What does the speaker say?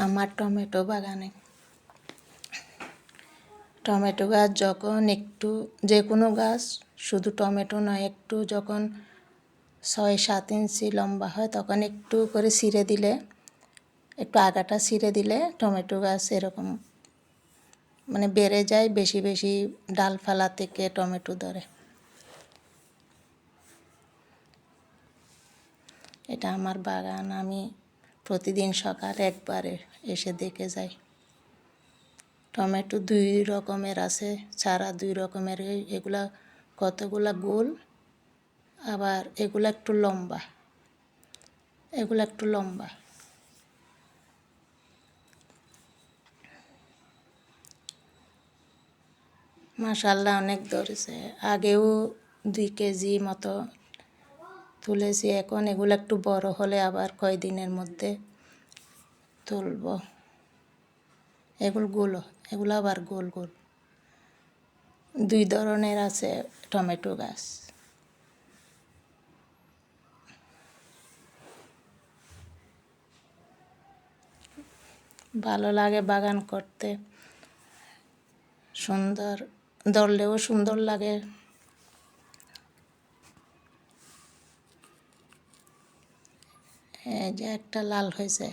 আমার টমেটো বাগানে টমেটো গাছ যখন একটু যে কোনো গাছ শুধু টমেটো নয়, একটু যখন 6-7 ইঞ্চি লম্বা হয় তখন একটু করে ছিঁড়ে দিলে, একটু আগাটা ছিঁড়ে দিলে টমেটো গাছ এরকম মানে বেড়ে যায়, বেশি বেশি ডালপালা থেকে টমেটো ধরে। এটা আমার বাগান, আমি প্রতিদিন সকালে একবারে এসে দেখে যাই। টমেটো 2 রকমের আছে, চারা 2 রকমের, এগুলা কতগুলা গোল, আবার এগুলো একটু লম্বা, এগুলো একটু লম্বা। মাশাআল্লাহ অনেক ধরেছে, আগেও 2 কেজি মতো তুলেছি। এখন এগুলো একটু বড় হলে আবার কয়দিনের মধ্যে তুলব। এগুলো আবার গোল গোল। 2 ধরনের আছে টমেটো গাছ। ভালো লাগে বাগান করতে, সুন্দর ধরলেও সুন্দর লাগে। এই যে একটা লাল হয়েছে।